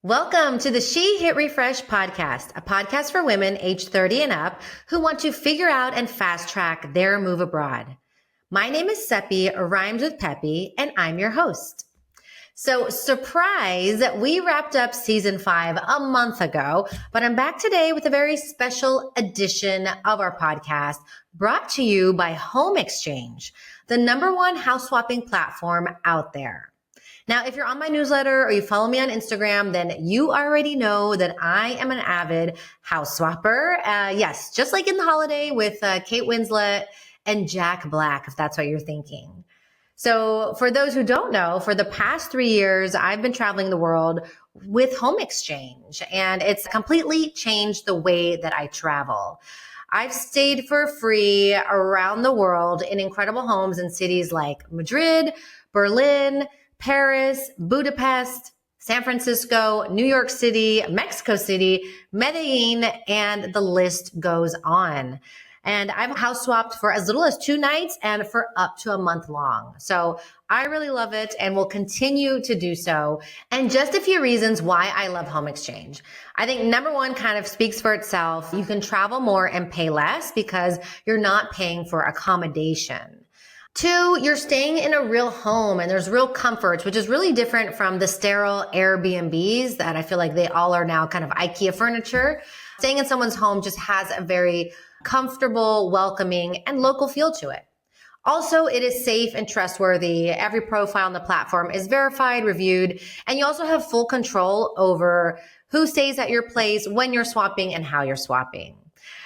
Welcome to the She Hit Refresh podcast, a podcast for women aged 30 and up who want to figure out and fast track their move abroad. My name is Cepee, rhymes with Peppy, and I'm your host. So surprise, we wrapped up season 5 a month ago, but I'm back today with a very special edition of our podcast brought to you by HomeExchange, the #1 house swapping platform out there. Now, if you're on my newsletter or you follow me on Instagram, then you already know that I am an avid house swapper. Yes, just like in The Holiday with Kate Winslet and Jack Black, if that's what you're thinking. So for those who don't know, for the past 3 years, I've been traveling the world with HomeExchange, and it's completely changed the way that I travel. I've stayed for free around the world in incredible homes in cities like Madrid, Berlin, Paris, Budapest, San Francisco, New York City, Mexico City, Medellin, and the list goes on. And I've house swapped for as little as 2 nights and for up to a month long. So I really love it and will continue to do so. And just a few reasons why I love HomeExchange. I think #1 kind of speaks for itself. You can travel more and pay less because you're not paying for accommodation. 2, you're staying in a real home and there's real comforts, which is really different from the sterile Airbnbs that I feel like they all are now kind of IKEA furniture. Staying in someone's home just has a very comfortable, welcoming, and local feel to it. Also, it is safe and trustworthy. Every profile on the platform is verified, reviewed, and you also have full control over who stays at your place, when you're swapping, and how you're swapping.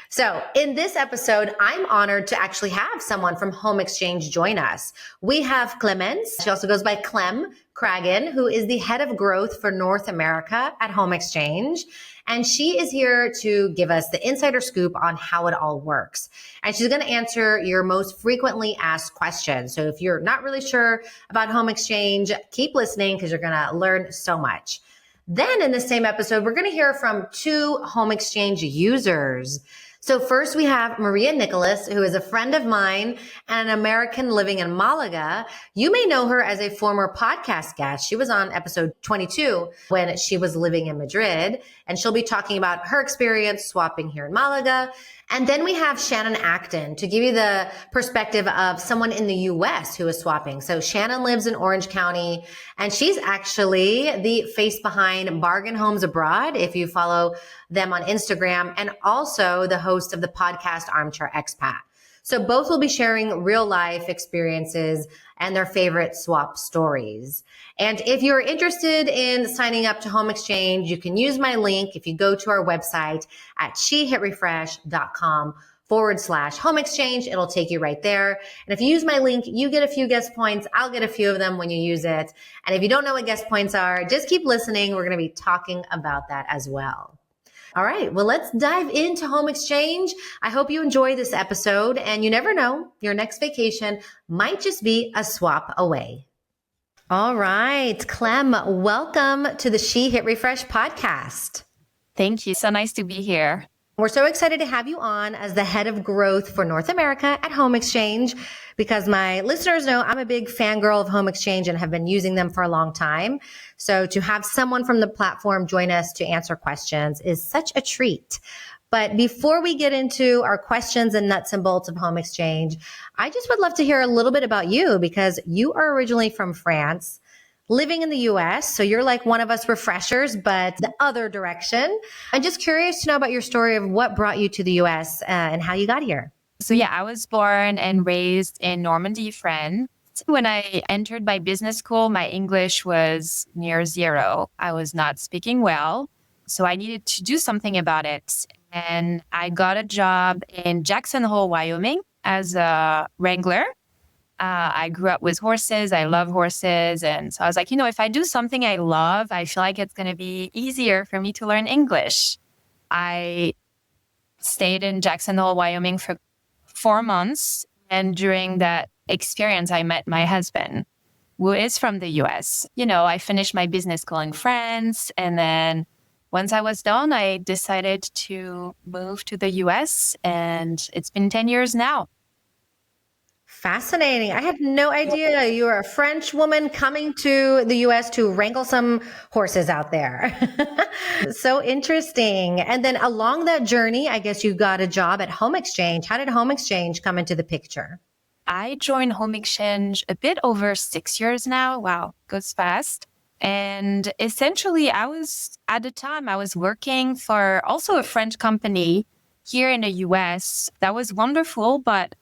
So in this episode, I'm honored to actually have someone from HomeExchange join us. We have Clémence. She also goes by Clem Cragan, who is the head of growth for North America at HomeExchange. And she is here to give us the insider scoop on how it all works. And she's going to answer your most frequently asked questions. So if you're not really sure about HomeExchange, keep listening because you're going to learn so much. Then in the same episode, we're going to hear from 2 HomeExchange users. So first we have Maria Nicholas, who is a friend of mine and an American living in Malaga. You may know her as a former podcast guest. She was on episode 22 when she was living in Madrid, and she'll be talking about her experience swapping here in Malaga. And then we have Shannon Acton to give you the perspective of someone in the US who is swapping. So Shannon lives in Orange County, and she's actually the face behind Bargain Homes Abroad, if you follow them on Instagram, and also the host of the podcast Armchair Expat. So both will be sharing real life experiences and their favorite swap stories. And if you're interested in signing up to HomeExchange, you can use my link if you go to our website at shehitrefresh.com/HomeExchange. It'll take you right there. And if you use my link, you get a few guest points. I'll get a few of them when you use it. And if you don't know what guest points are, just keep listening. We're going to be talking about that as well. All right, well, let's dive into HomeExchange. I hope you enjoy this episode, and you never know, your next vacation might just be a swap away. All right, Clem, welcome to the She Hit Refresh podcast. Thank you. So nice to be here. We're so excited to have you on as the head of growth for North America at HomeExchange, because my listeners know I'm a big fangirl of HomeExchange and have been using them for a long time. So to have someone from the platform join us to answer questions is such a treat. But before we get into our questions and nuts and bolts of HomeExchange, I just would love to hear a little bit about you, because you are originally from France, living in the US. So you're like one of us refreshers, but the other direction. I'm just curious to know about your story of what brought you to the US and how you got here. So yeah, I was born and raised in Normandy, France. When I entered my business school, my English was near zero. I was not speaking well, so I needed to do something about it. And I got a job in Jackson Hole, Wyoming as a wrangler. I grew up with horses. I love horses. And so I was like, if I do something I love, I feel like it's going to be easier for me to learn English. I stayed in Jackson Hole, Wyoming for 4 months. And during that experience, I met my husband, who is from the US. I finished my business school in France. And then once I was done, I decided to move to the US. And it's been 10 years now. Fascinating. I had no idea you were a French woman coming to the US to wrangle some horses out there. So interesting. And then along that journey, I guess you got a job at HomeExchange. How did HomeExchange come into the picture? I joined HomeExchange a bit over 6 years now. Wow, goes fast. And essentially, at the time, I was working for also a French company here in the US. That was wonderful, but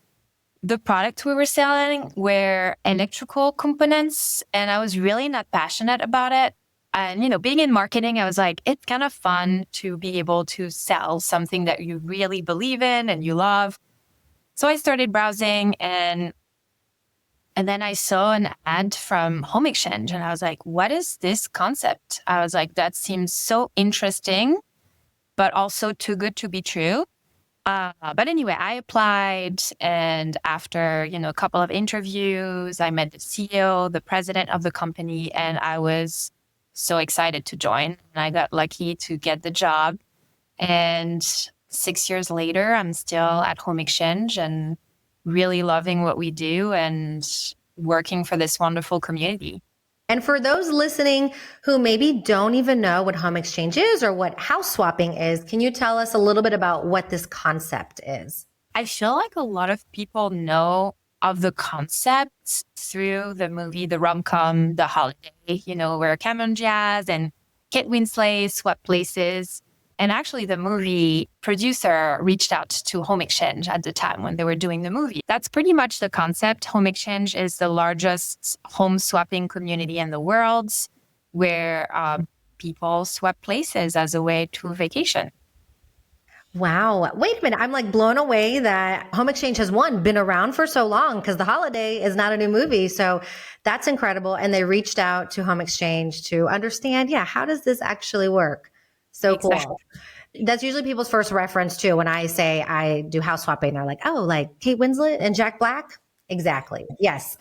the products we were selling were electrical components, and I was really not passionate about it. And, being in marketing, I was like, it's kind of fun to be able to sell something that you really believe in and you love. So I started browsing and then I saw an ad from HomeExchange and I was like, what is this concept? I was like, that seems so interesting, but also too good to be true. But anyway, I applied, and after, a couple of interviews, I met the CEO, the president of the company, and I was so excited to join. And I got lucky to get the job. And 6 years later, I'm still at HomeExchange and really loving what we do and working for this wonderful community. And for those listening who maybe don't even know what HomeExchange is or what house swapping is, can you tell us a little bit about what this concept is? I feel like a lot of people know of the concept through the movie, the rom-com, The Holiday, where Cameron Diaz and Kate Winslet swap places. And actually, the movie producer reached out to HomeExchange at the time when they were doing the movie. That's pretty much the concept. HomeExchange is the largest home swapping community in the world, where people swap places as a way to vacation. Wow. Wait a minute. I'm like blown away that HomeExchange has been around for so long, because The Holiday is not a new movie. So that's incredible. And they reached out to HomeExchange to understand, how does this actually work? So Exactly. cool. That's usually people's first reference too. When I say I do house swapping, they're like, oh, like Kate Winslet and Jack Black? Exactly. Yes.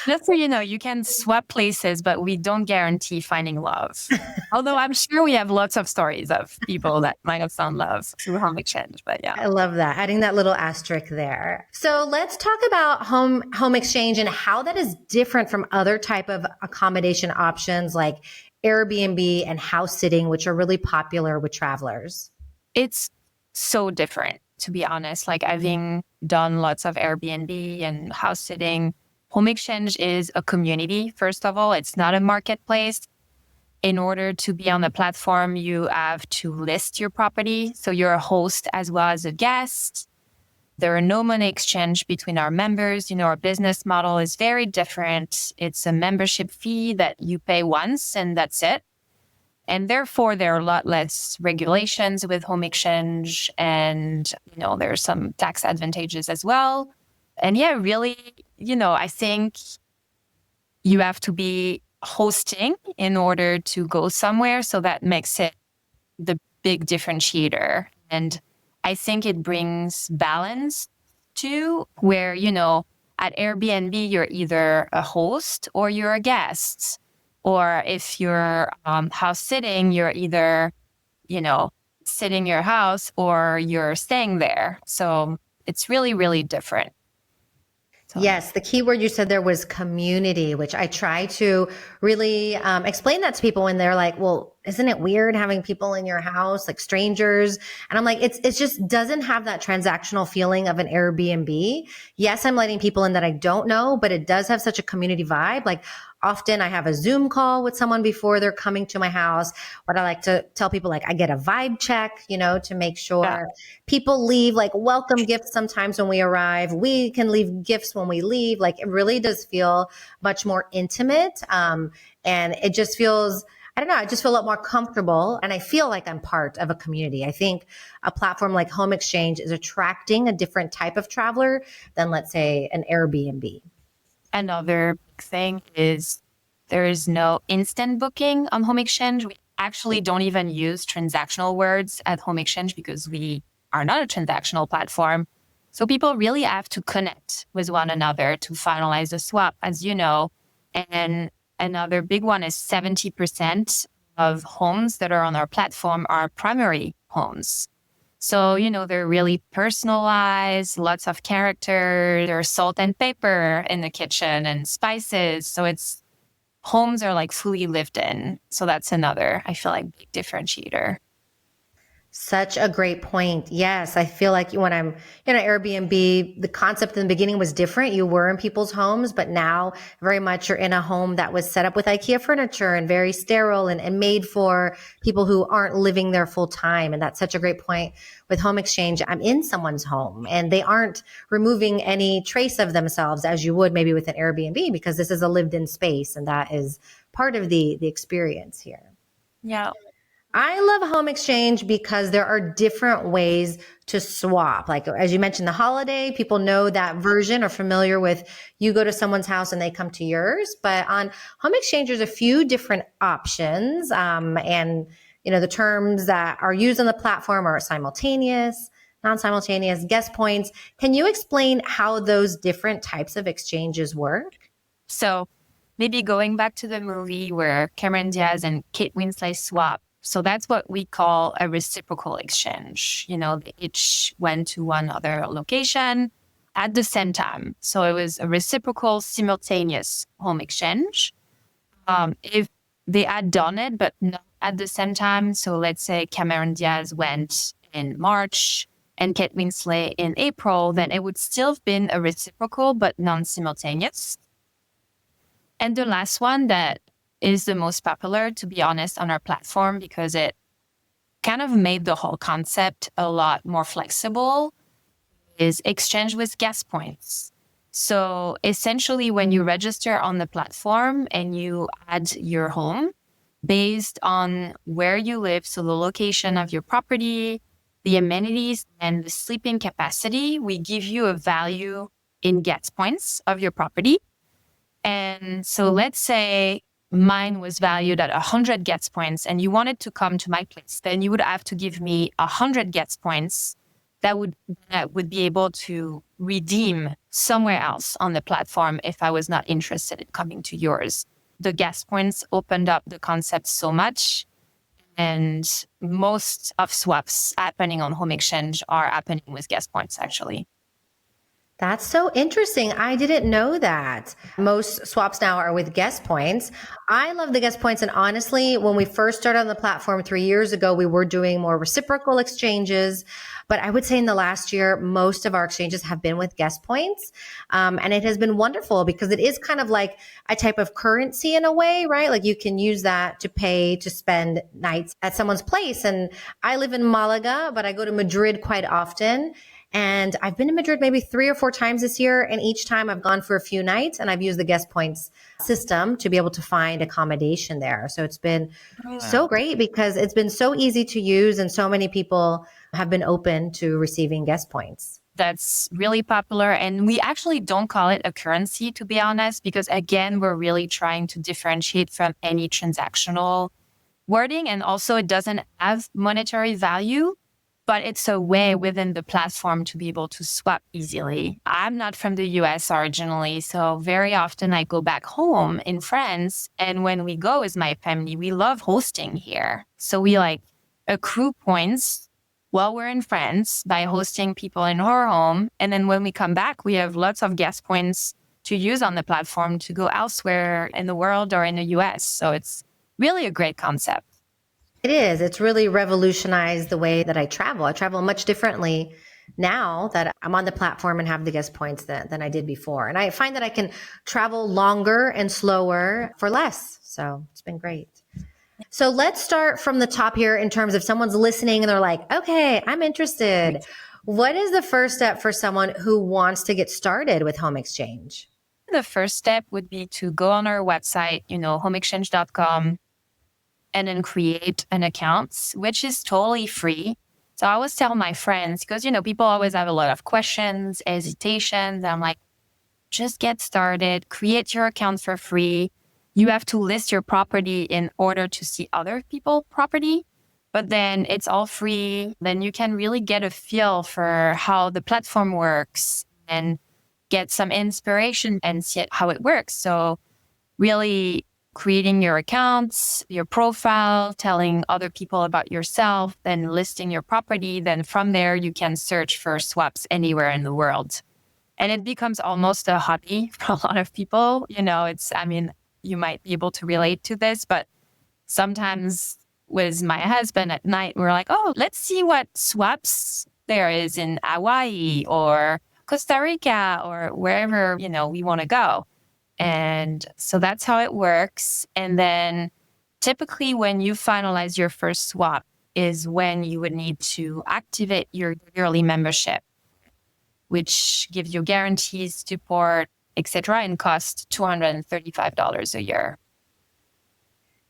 Just so you know, you can swap places, but we don't guarantee finding love. Although I'm sure we have lots of stories of people that might have found love through HomeExchange, but yeah. I love that. Adding that little asterisk there. So let's talk about HomeExchange and how that is different from other type of accommodation options like Airbnb and house sitting, which are really popular with travelers. It's so different, to be honest. Like, having done lots of Airbnb and house sitting, HomeExchange is a community. First of all, it's not a marketplace. In order to be on the platform, you have to list your property. So you're a host as well as a guest. There are no money exchange between our members. Our business model is very different. It's a membership fee that you pay once and that's it. And therefore, there are a lot less regulations with HomeExchange, and, there are some tax advantages as well. And really, I think you have to be hosting in order to go somewhere. So that makes it the big differentiator. And I think it brings balance too, where, at Airbnb, you're either a host or you're a guest. Or if you're house sitting, you're either, sitting your house or you're staying there. So it's really, really different. So. Yes, the key word you said there was community, which I try to really explain that to people when they're like, well, isn't it weird having people in your house, like strangers? And I'm like, it just doesn't have that transactional feeling of an Airbnb. Yes, I'm letting people in that I don't know, but it does have such a community vibe. Like, often I have a Zoom call with someone before they're coming to my house. What I like to tell people, like, I get a vibe check, to make sure people leave like welcome gifts. Sometimes when we arrive, we can leave gifts when we leave. Like, it really does feel much more intimate. And it just feels, I don't know, I just feel a lot more comfortable, and I feel like I'm part of a community. I think a platform like HomeExchange is attracting a different type of traveler than, let's say, an Airbnb. Another thing is there is no instant booking on HomeExchange. We actually don't even use transactional words at HomeExchange because we are not a transactional platform. So people really have to connect with one another to finalize the swap, as you know. And another big one is 70% of homes that are on our platform are primary homes. So, they're really personalized, lots of character. There's salt and pepper in the kitchen and spices. So homes are like fully lived in. So that's another, I feel like, big differentiator. Such a great point. Yes, I feel like when I'm in an Airbnb, the concept in the beginning was different. You were in people's homes, but now very much you're in a home that was set up with IKEA furniture and very sterile and made for people who aren't living there full time. And that's such a great point with HomeExchange. I'm in someone's home and they aren't removing any trace of themselves as you would maybe with an Airbnb, because this is a lived in space and that is part of the experience here. Yeah. I love HomeExchange because there are different ways to swap. Like, as you mentioned, the holiday, people know that version or familiar with you go to someone's house and they come to yours. But on HomeExchange, there's a few different options. And, the terms that are used on the platform are simultaneous, non-simultaneous, guest points. Can you explain how those different types of exchanges work? So maybe going back to the movie where Cameron Diaz and Kate Winslet swap. So that's what we call a reciprocal exchange. They each went to one other location at the same time. So it was a reciprocal, simultaneous home exchange. If they had done it, but not at the same time. So let's say Cameron Diaz went in March and Kate Winslet in April, then it would still have been a reciprocal, but non-simultaneous. And the last one that is the most popular, to be honest, on our platform, because it kind of made the whole concept a lot more flexible, is exchange with guest points. So essentially, when you register on the platform and you add your home based on where you live, so the location of your property, the amenities, and the sleeping capacity, we give you a value in guest points of your property. And so let's say mine was valued at 100 guest points and you wanted to come to my place, then you would have to give me 100 guest points that would be able to redeem somewhere else on the platform if I was not interested in coming to yours. The guest points opened up the concept so much, and most of swaps happening on HomeExchange are happening with guest points, actually. That's so interesting. I didn't know that. Most swaps now are with guest points. I love the guest points. And honestly, when we first started on the platform 3 years ago, we were doing more reciprocal exchanges. But I would say in the last year, most of our exchanges have been with guest points. And it has been wonderful because it is kind of like a type of currency in a way, right? Like you can use that to pay to spend nights at someone's place. And I live in Malaga, but I go to Madrid quite often. And I've been to Madrid maybe 3 or 4 times this year. And each time I've gone for a few nights and I've used the guest points system to be able to find accommodation there. So it's been so great because it's been so easy to use and so many people have been open to receiving guest points. That's really popular. And we actually don't call it a currency, to be honest, because again, we're really trying to differentiate from any transactional wording. And also it doesn't have monetary value, but it's a way within the platform to be able to swap easily. I'm not from the US originally, so very often I go back home in France. And when we go as my family, we love hosting here. So we accrue points while we're in France by hosting people in our home. And then when we come back, we have lots of guest points to use on the platform to go elsewhere in the world or in the US. So it's really a great concept. It is. It's really revolutionized the way that I travel. I travel much differently now that I'm on the platform and have the guest points than I did before. And I find that I can travel longer and slower for less. So it's been great. So let's start from the top here in terms of someone's listening and they're like, okay, I'm interested. What is the first step for someone who wants to get started with HomeExchange? The first step would be to go on our website, homeexchange.com, and then create an account, which is totally free. So I always tell my friends, because, people always have a lot of questions, hesitations. I'm like, just get started, create your account for free. You have to list your property in order to see other people's property, but then it's all free. Then you can really get a feel for how the platform works and get some inspiration and see how it works. So really, creating your accounts, your profile, telling other people about yourself, then listing your property. Then from there, you can search for swaps anywhere in the world. And it becomes almost a hobby for a lot of people. You might be able to relate to this, but sometimes with my husband at night, we're like, oh, let's see what swaps there is in Hawaii or Costa Rica or wherever, we want to go. And so that's how it works. And then typically when you finalize your first swap is when you would need to activate your yearly membership, which gives you guarantees, support, etc., and costs $235 a year.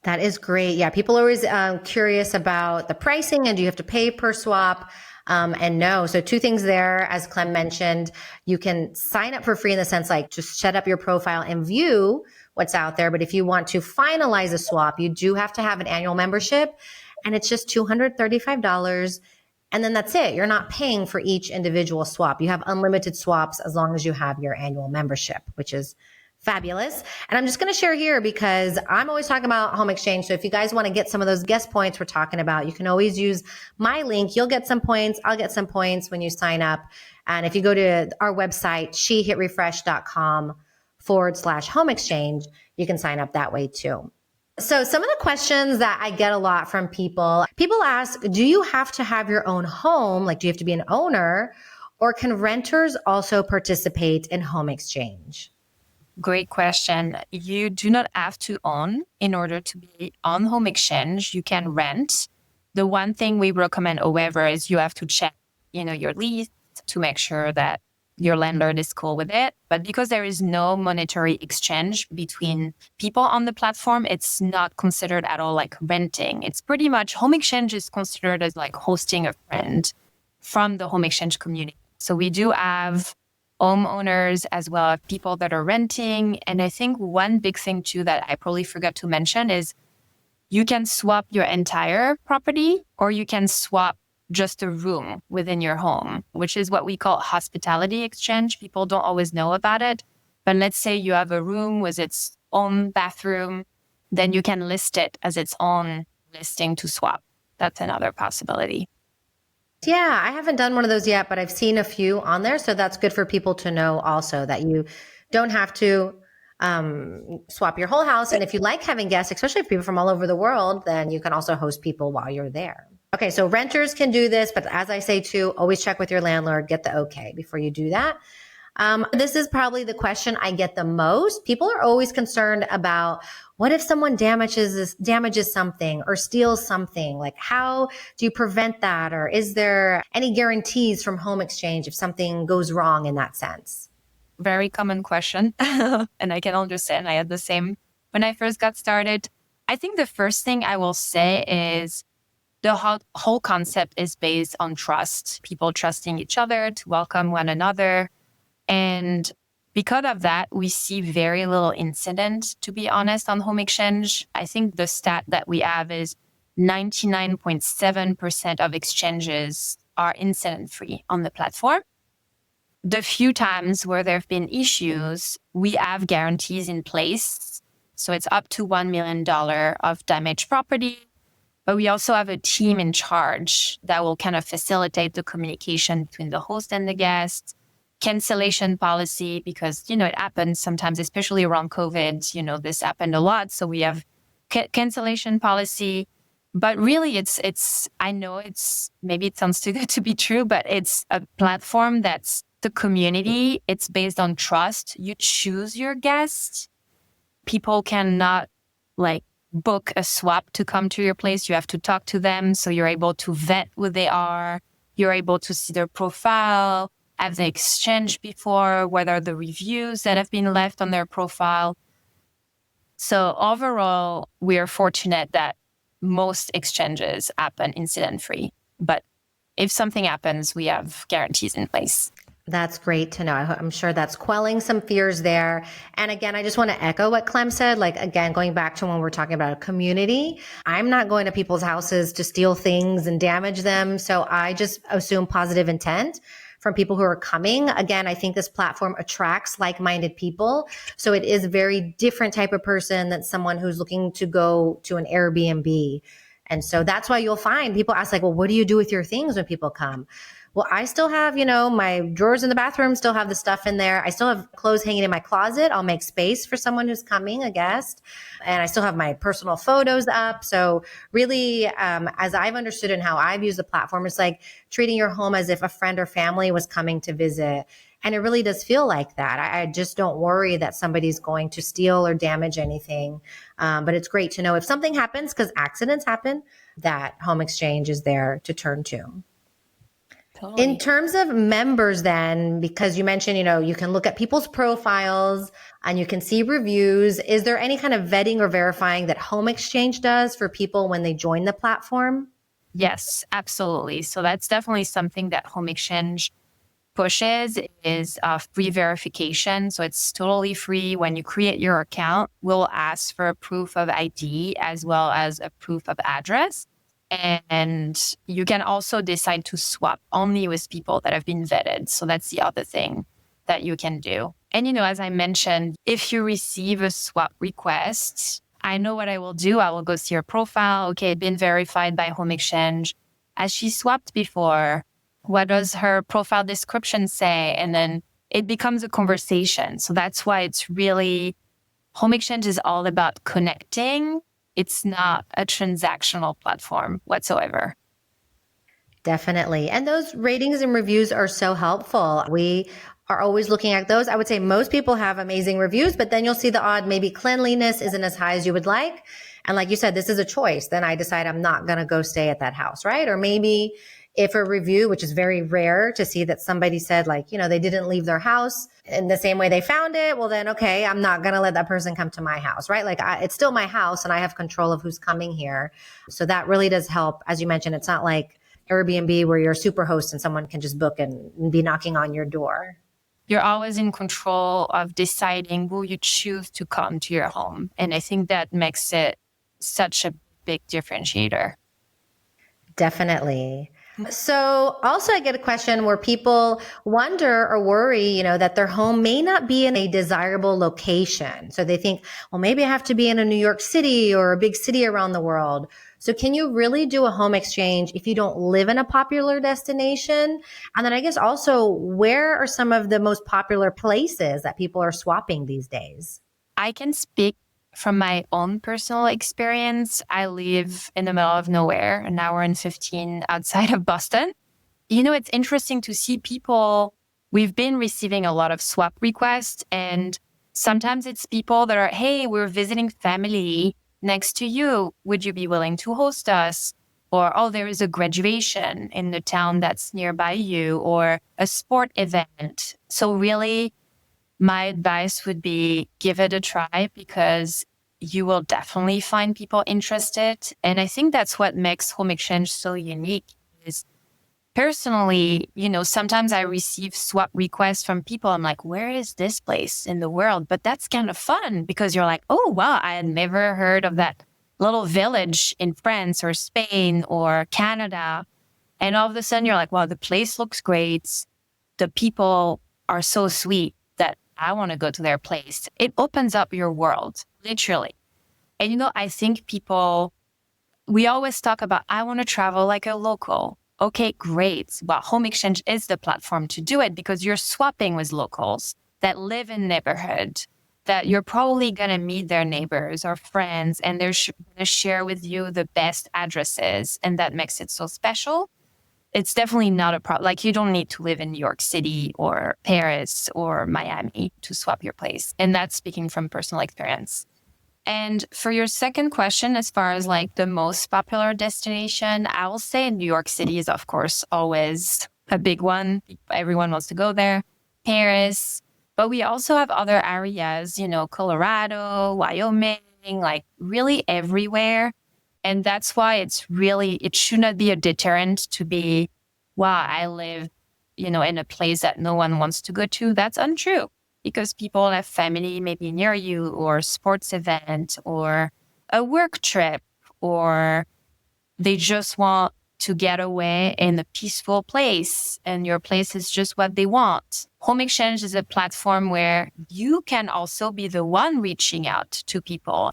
That is great. Yeah, people are always curious about the pricing and do you have to pay per swap? And no. So two things there, as Clem mentioned, you can sign up for free in the sense like just set up your profile and view what's out there. But if you want to finalize a swap, you do have to have an annual membership and it's just $235. And then that's it. You're not paying for each individual swap. You have unlimited swaps as long as you have your annual membership, which is fabulous. And I'm just going to share here because I'm always talking about HomeExchange. So if you guys want to get some of those guest points we're talking about, you can always use my link. You'll get some points. I'll get some points when you sign up. And if you go to our website, shehitrefresh.com/HomeExchange, you can sign up that way too. So some of the questions that I get a lot from people ask, do you have to have your own home? Like, do you have to be an owner or can renters also participate in HomeExchange? Great question. You do not have to own in order to be on HomeExchange. You can rent. The one thing we recommend, however, is you have to check, your lease to make sure that your landlord is cool with it. But because there is no monetary exchange between people on the platform, it's not considered at all like renting. It's pretty much HomeExchange is considered as like hosting a friend from the HomeExchange community. So we do have homeowners as well as people that are renting. And I think one big thing too that I probably forgot to mention is you can swap your entire property or you can swap just a room within your home, which is what we call hospitality exchange. People don't always know about it. But let's say you have a room with its own bathroom, then you can list it as its own listing to swap. That's another possibility. Yeah, I haven't done one of those yet, but I've seen a few on there. So that's good for people to know also that you don't have to swap your whole house. And if you like having guests, especially if people from all over the world, then you can also host people while you're there. Okay, so renters can do this, but as I say too, always check with your landlord, get the okay before you do that. This is probably the question I get the most. People are always concerned about what if someone damages something or steals something? Like, how do you prevent that? Or is there any guarantees from HomeExchange if something goes wrong in that sense? Very common question. And I can understand. I had the same when I first got started. I think the first thing I will say is the whole concept is based on trust, people trusting each other to welcome one another. And because of that, we see very little incident, to be honest, on HomeExchange. I think the stat that we have is 99.7% of exchanges are incident-free on the platform. The few times where there have been issues, we have guarantees in place. So it's up to $1 million of damaged property. But we also have a team in charge that will kind of facilitate the communication between the host and the guest. Cancellation policy, because, it happens sometimes, especially around COVID, this happened a lot. So we have cancellation policy. But really, I know maybe it sounds too good to be true, but it's a platform that's the community. It's based on trust. You choose your guests. People cannot book a swap to come to your place. You have to talk to them. So you're able to vet who they are. You're able to see their profile. Have they exchanged before? What are the reviews that have been left on their profile? So overall, we are fortunate that most exchanges happen incident-free. But if something happens, we have guarantees in place. That's great to know. I'm sure that's quelling some fears there. And again, I just want to echo what Clem said. Again, going back to when we're talking about a community, I'm not going to people's houses to steal things and damage them. So I just assume positive intent from people who are coming. Again, I think this platform attracts like-minded people. So it is a very different type of person than someone who's looking to go to an Airbnb. And so that's why you'll find people ask like, well, what do you do with your things when people come? Well, I still have, my drawers in the bathroom still have the stuff in there. I still have clothes hanging in my closet. I'll make space for someone who's coming, a guest. And I still have my personal photos up. So really, as I've understood and how I've used the platform, it's like treating your home as if a friend or family was coming to visit. And it really does feel like that. I just don't worry that somebody's going to steal or damage anything. But it's great to know if something happens, because accidents happen, that HomeExchange is there to turn to. Totally. In terms of members then, because you mentioned, you can look at people's profiles and you can see reviews. Is there any kind of vetting or verifying that HomeExchange does for people when they join the platform? Yes, absolutely. So that's definitely something that HomeExchange pushes is free verification. So it's totally free. When you create your account, we'll ask for a proof of ID as well as a proof of address. And you can also decide to swap only with people that have been vetted. So that's the other thing that you can do. And, as I mentioned, if you receive a swap request, I know what I will do. I will go see your profile. Okay, been verified by HomeExchange. Has she swapped before? What does her profile description say? And then it becomes a conversation. So that's why it's really, HomeExchange is all about connecting. It's not a transactional platform whatsoever. Definitely. And those ratings and reviews are so helpful. We are always looking at those. I would say most people have amazing reviews, but then you'll see the odd, maybe cleanliness isn't as high as you would like. And like you said, this is a choice. Then I decide I'm not going to go stay at that house, right? Or maybe if a review, which is very rare to see that somebody said like, they didn't leave their house in the same way they found it. Well, then, okay, I'm not going to let that person come to my house, right? Like it's still my house and I have control of who's coming here. So that really does help. As you mentioned, it's not like Airbnb where you're a super host and someone can just book and be knocking on your door. You're always in control of deciding who you choose to come to your home. And I think that makes it such a big differentiator. Definitely. So also I get a question where people wonder or worry, that their home may not be in a desirable location. So they think, well, maybe I have to be in a New York City or a big city around the world. So can you really do a home exchange if you don't live in a popular destination? And then I guess also, where are some of the most popular places that people are swapping these days? I can speak from my own personal experience. I live in the middle of nowhere, an hour and 15 outside of Boston. It's interesting to see people. We've been receiving a lot of swap requests, and sometimes it's people that are, hey, we're visiting family next to you. Would you be willing to host us? Or, oh, there is a graduation in the town that's nearby you, or a sport event. So really, my advice would be give it a try, because you will definitely find people interested. And I think that's what makes HomeExchange so unique is personally, sometimes I receive swap requests from people. I'm like, where is this place in the world? But that's kind of fun because you're like, oh, wow, I had never heard of that little village in France or Spain or Canada. And all of a sudden you're like, wow, the place looks great. The people are so sweet that I want to go to their place. It opens up your world, literally. And, I think we always talk about, I want to travel like a local. Okay, great. Well, HomeExchange is the platform to do it because you're swapping with locals that live in neighborhood, that you're probably going to meet their neighbors or friends, and they're going to share with you the best addresses. And that makes it so special. It's definitely not a problem. Like, you don't need to live in New York City or Paris or Miami to swap your place. And that's speaking from personal experience. And for your second question, as far as like the most popular destination, I will say New York City is, of course, always a big one. Everyone wants to go there. Paris. But we also have other areas, Colorado, Wyoming, like really everywhere. And that's why it should not be a deterrent to be, wow, I live, in a place that no one wants to go to. That's untrue, because people have family maybe near you, or sports event, or a work trip, or they just want to get away in a peaceful place and your place is just what they want. HomeExchange is a platform where you can also be the one reaching out to people.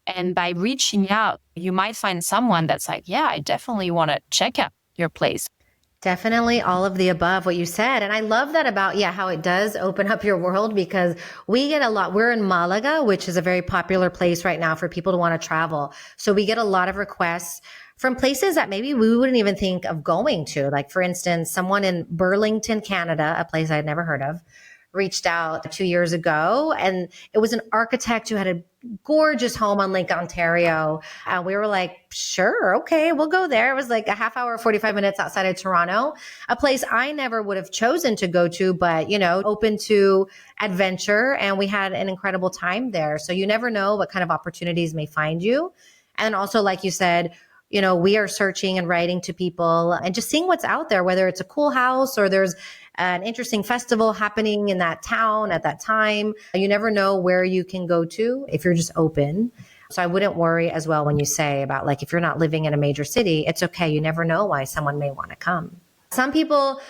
And by reaching out, you might find someone that's like, yeah, I definitely want to check out your place. Definitely all of the above, what you said. And I love that about, how it does open up your world, because we get a lot. We're in Malaga, which is a very popular place right now for people to want to travel. So we get a lot of requests from places that maybe we wouldn't even think of going to. Like, for instance, someone in Burlington, Canada, a place I'd never heard of, reached out 2 years ago, and it was an architect who had a gorgeous home on Lake Ontario. And we were like, sure, okay, we'll go there. It was like a half hour, 45 minutes outside of Toronto, a place I never would have chosen to go to, but, open to adventure. And we had an incredible time there. So you never know what kind of opportunities may find you. And also, like you said, we are searching and writing to people and just seeing what's out there, whether it's a cool house or there's an interesting festival happening in that town at that time. You never know where you can go to if you're just open. So I wouldn't worry as well when you say about, like, if you're not living in a major city, it's okay. You never know why someone may want to come. Some people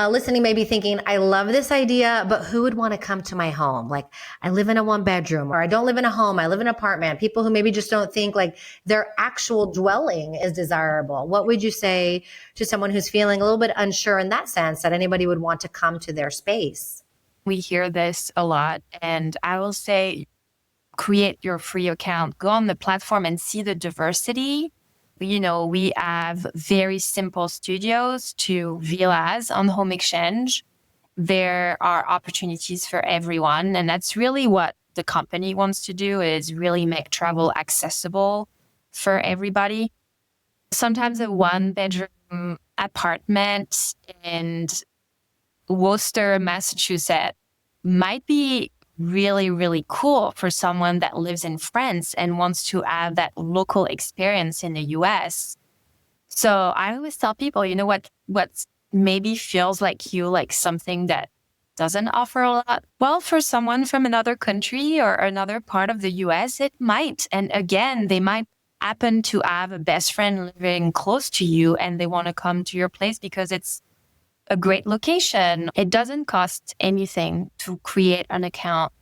listening may be thinking, I love this idea, but who would want to come to my home? Like, I live in a 1-bedroom, or I don't live in a home, I live in an apartment. People who maybe just don't think like their actual dwelling is desirable. What would you say to someone who's feeling a little bit unsure in that sense, that anybody would want to come to their space? We hear this a lot, and I will say, create your free account, go on the platform and see the diversity. We have very simple studios to villas on HomeExchange. There are opportunities for everyone. And that's really what the company wants to do, is really make travel accessible for everybody. Sometimes a 1-bedroom apartment in Worcester, Massachusetts might be really, really cool for someone that lives in France and wants to have that local experience in the US. So I always tell people, what maybe feels like something that doesn't offer a lot. Well, for someone from another country or another part of the US, it might. And again, they might happen to have a best friend living close to you and they want to come to your place because it's a great location. It doesn't cost anything to create an account,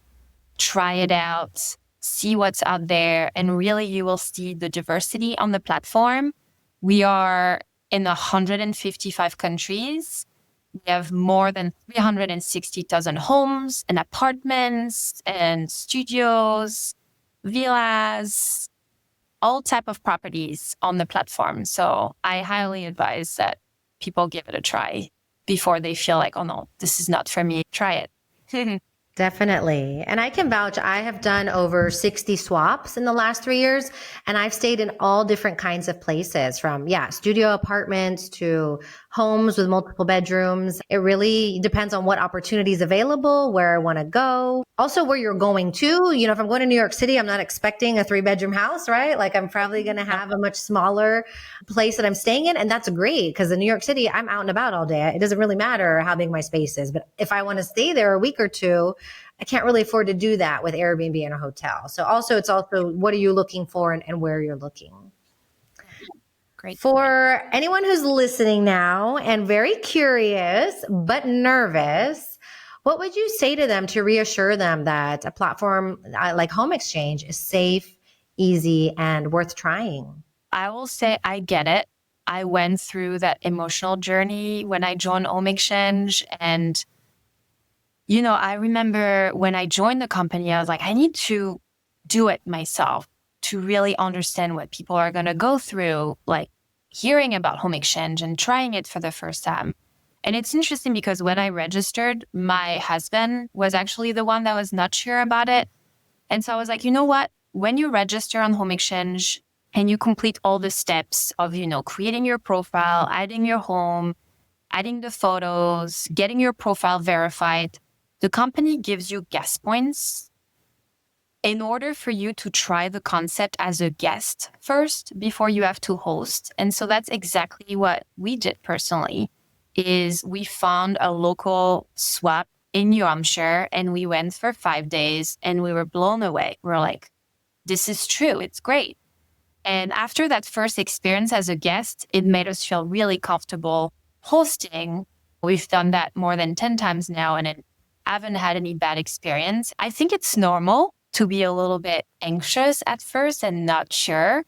try it out, see what's out there, and really you will see the diversity on the platform. We are in 155 countries. We have more than 360,000 homes and apartments and studios, villas, all type of properties on the platform. So I highly advise that people give it a try before they feel like, oh no, this is not for me. Try it. Definitely. And I can vouch, I have done over 60 swaps in the last 3 years, and I've stayed in all different kinds of places, from, studio apartments to homes with multiple bedrooms. It really depends on what opportunity is available, where I want to go. Also, where you're going to. If I'm going to New York City, I'm not expecting a 3-bedroom house, right? Like, I'm probably going to have a much smaller place that I'm staying in. And that's great, because in New York City, I'm out and about all day. It doesn't really matter how big my space is. But if I want to stay there a week or two, I can't really afford to do that with Airbnb and a hotel. So it's also what are you looking for and where you're looking. Great. For anyone who's listening now and very curious but nervous, what would you say to them to reassure them that a platform like HomeExchange is safe, easy, and worth trying? I will say I get it. I went through that emotional journey when I joined HomeExchange, and I remember when I joined the company, I was like, I need to do it myself to really understand what people are going to go through, like hearing about HomeExchange and trying it for the first time. And it's interesting because when I registered, my husband was actually the one that was not sure about it. And so I was like, you know what? When you register on HomeExchange and you complete all the steps of, creating your profile, adding your home, adding the photos, getting your profile verified, the company gives you guest points in order for you to try the concept as a guest first before you have to host. And so that's exactly what we did personally, is we found a local swap in New Hampshire and we went for 5 days and we were blown away. We're like, this is true. It's great. And after that first experience as a guest, it made us feel really comfortable hosting. We've done that more than 10 times now, and I haven't had any bad experience. I think it's normal to be a little bit anxious at first and not sure.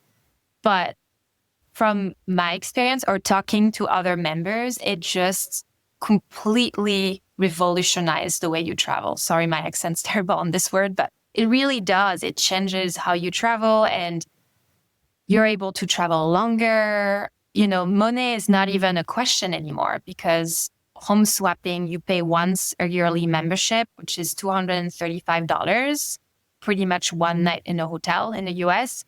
But from my experience or talking to other members, it just completely revolutionized the way you travel. Sorry, my accent's terrible on this word, but it really does. It changes how you travel, and you're able to travel longer. Money is not even a question anymore, because home swapping, you pay once a yearly membership, which is $235, pretty much one night in a hotel in the US.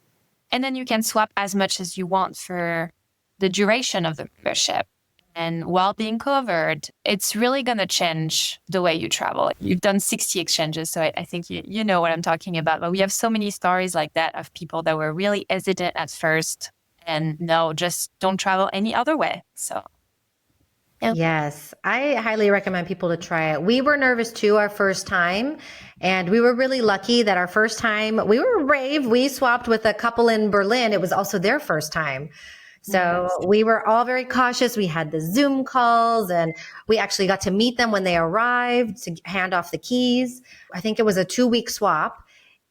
And then you can swap as much as you want for the duration of the membership. And while being covered, it's really going to change the way you travel. You've done 60 exchanges, so I think you know what I'm talking about. But we have so many stories like that of people that were really hesitant at first and no, just don't travel any other way. So, yeah. Yes, I highly recommend people to try it. We were nervous too our first time, and we were really lucky that our first time, we were brave. We swapped with a couple in Berlin. It was also their first time. So we were all very cautious. We had the Zoom calls, and we actually got to meet them when they arrived to hand off the keys. I think it was a 2-week swap,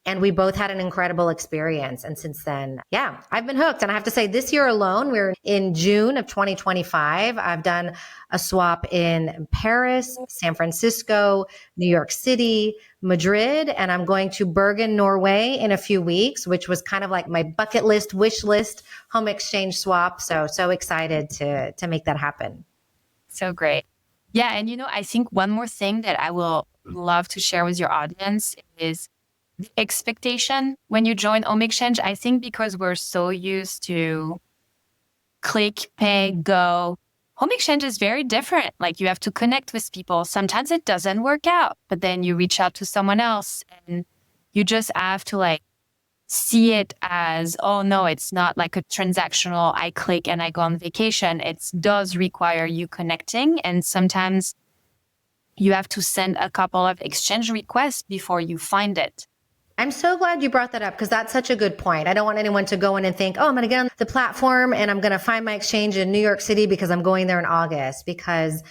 and we both had an incredible experience. And since then, yeah, I've been hooked. And I have to say, this year alone, we're in June of 2025. I've done a swap in Paris, San Francisco, New York City, Madrid, and I'm going to Bergen, Norway in a few weeks, which was kind of like my bucket list, wish list, home exchange swap. So excited to make that happen. So great. Yeah. And I think one more thing that I will love to share with your audience is the expectation when you join HomeExchange. I think because we're so used to click, pay, go, HomeExchange is very different. Like, you have to connect with people. Sometimes it doesn't work out, but then you reach out to someone else, and you just have to see it as, oh no, it's not like a transactional, I click and I go on vacation. It does require you connecting. And sometimes you have to send a couple of exchange requests before you find it. I'm so glad you brought that up, because that's such a good point. I don't want anyone to go in and think, oh, I'm going to get on the platform and I'm going to find my exchange in New York City because I'm going there in August. Because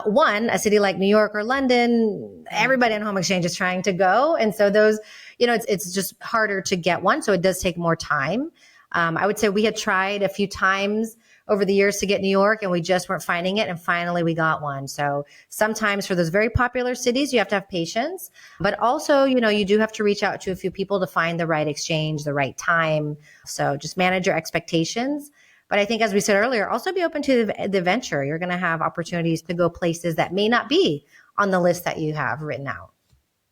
one, a city like New York or London, everybody on HomeExchange is trying to go. And so those, it's just harder to get one. So it does take more time. I would say we had tried a few times over the years to get New York, and we just weren't finding it. And finally we got one. So sometimes for those very popular cities, you have to have patience, but also, you do have to reach out to a few people to find the right exchange, the right time. So just manage your expectations. But I think, as we said earlier, also be open to the venture. You're going to have opportunities to go places that may not be on the list that you have written out.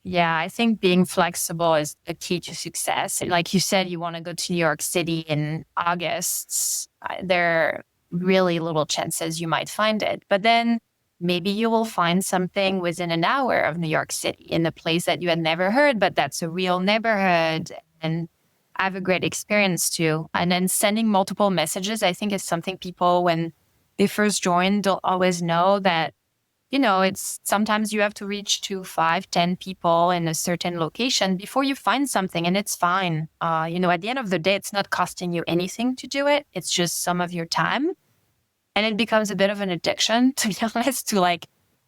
Yeah, I think being flexible is the key to success. Like you said, you want to go to New York City in August. There are really little chances you might find it. But then maybe you will find something within an hour of New York City in a place that you had never heard, but that's a real neighborhood. And I have a great experience too. And then sending multiple messages, I think, is something people, when they first join, don't always know that it's sometimes you have to reach to 5, 10 people in a certain location before you find something, and it's fine. At the end of the day, it's not costing you anything to do it. It's just some of your time. And it becomes a bit of an addiction, to be honest, to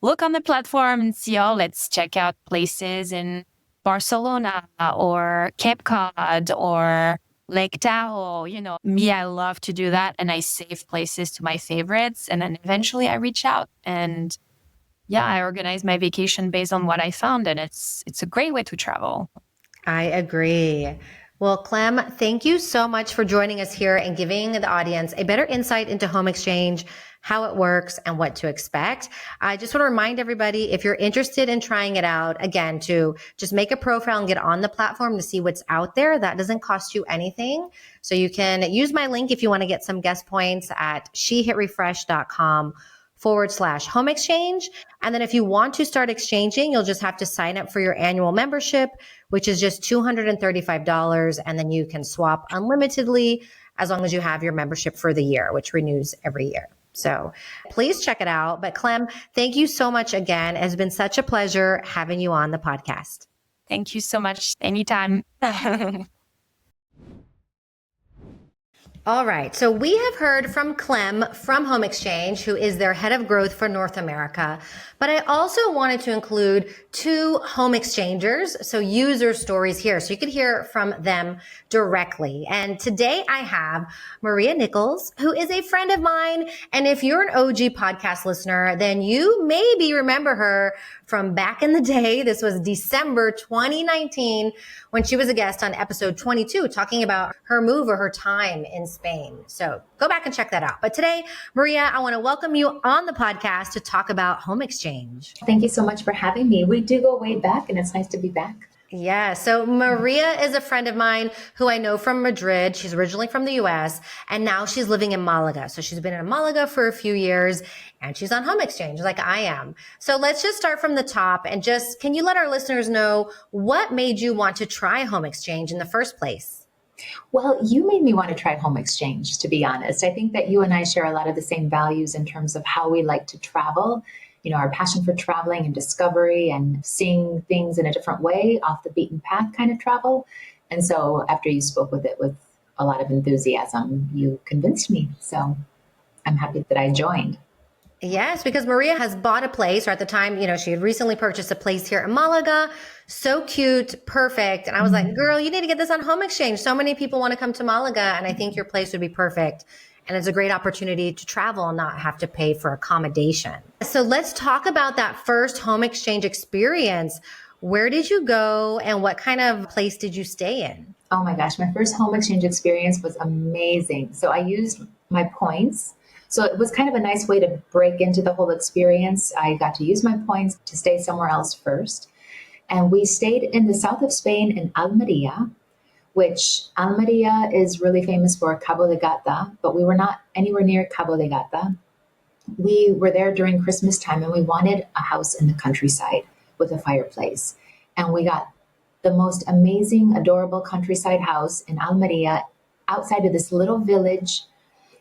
look on the platform and see, oh, let's check out places in Barcelona or Cape Cod or Lake Tahoe. Me, I love to do that. And I save places to my favorites. And then eventually I reach out, and yeah, I organize my vacation based on what I found, and it's a great way to travel. I agree. Well, Clem, thank you so much for joining us here and giving the audience a better insight into HomeExchange, how it works, and what to expect. I just want to remind everybody, if you're interested in trying it out, again, to just make a profile and get on the platform to see what's out there. That doesn't cost you anything. So you can use my link if you want to get some guest points at shehitrefresh.com/HomeExchange. And then if you want to start exchanging, you'll just have to sign up for your annual membership, which is just $235. And then you can swap unlimitedly as long as you have your membership for the year, which renews every year. So please check it out. But Clem, thank you so much again. It has been such a pleasure having you on the podcast. Thank you so much. Anytime. All right. So we have heard from Clem from HomeExchange, who is their head of growth for North America. But I also wanted to include two home exchangers, so user stories here, so you could hear from them directly. And today I have Maria Nichols, who is a friend of mine. And if you're an OG podcast listener, then you maybe remember her from back in the day. This was December 2019 when she was a guest on episode 22, talking about her move or her time in Spain. So go back and check that out. But today, Maria, I want to welcome you on the podcast to talk about home exchange. Thank you so much for having me. We do go way back, and it's nice to be back. Yeah. So Maria is a friend of mine who I know from Madrid. She's originally from the US and now she's living in Malaga. So she's been in Malaga for a few years and she's on HomeExchange like I am. So let's just start from the top and just, can you let our listeners know what made you want to try HomeExchange in the first place? Well, you made me want to try HomeExchange, to be honest. I think that you and I share a lot of the same values in terms of how we like to travel. You know, our passion for traveling and discovery and seeing things in a different way, off the beaten path kind of travel. And so after you spoke with it with a lot of enthusiasm, you convinced me. So I'm happy that I joined. Yes, because Maria has bought a place, or at the time, she had recently purchased a place here in Malaga. So cute, perfect. And I was like, girl, you need to get this on HomeExchange. So many people want to come to Malaga, and I think your place would be perfect. And it's a great opportunity to travel and not have to pay for accommodation. So let's talk about that first HomeExchange experience. Where did you go and what kind of place did you stay in? Oh my gosh, my first HomeExchange experience was amazing. So I used my points. So it was kind of a nice way to break into the whole experience. I got to use my points to stay somewhere else first. And we stayed in the south of Spain in Almeria, which Almeria is really famous for Cabo de Gata, but we were not anywhere near Cabo de Gata. We were there during Christmas time and we wanted a house in the countryside with a fireplace. And we got the most amazing, adorable countryside house in Almeria outside of this little village.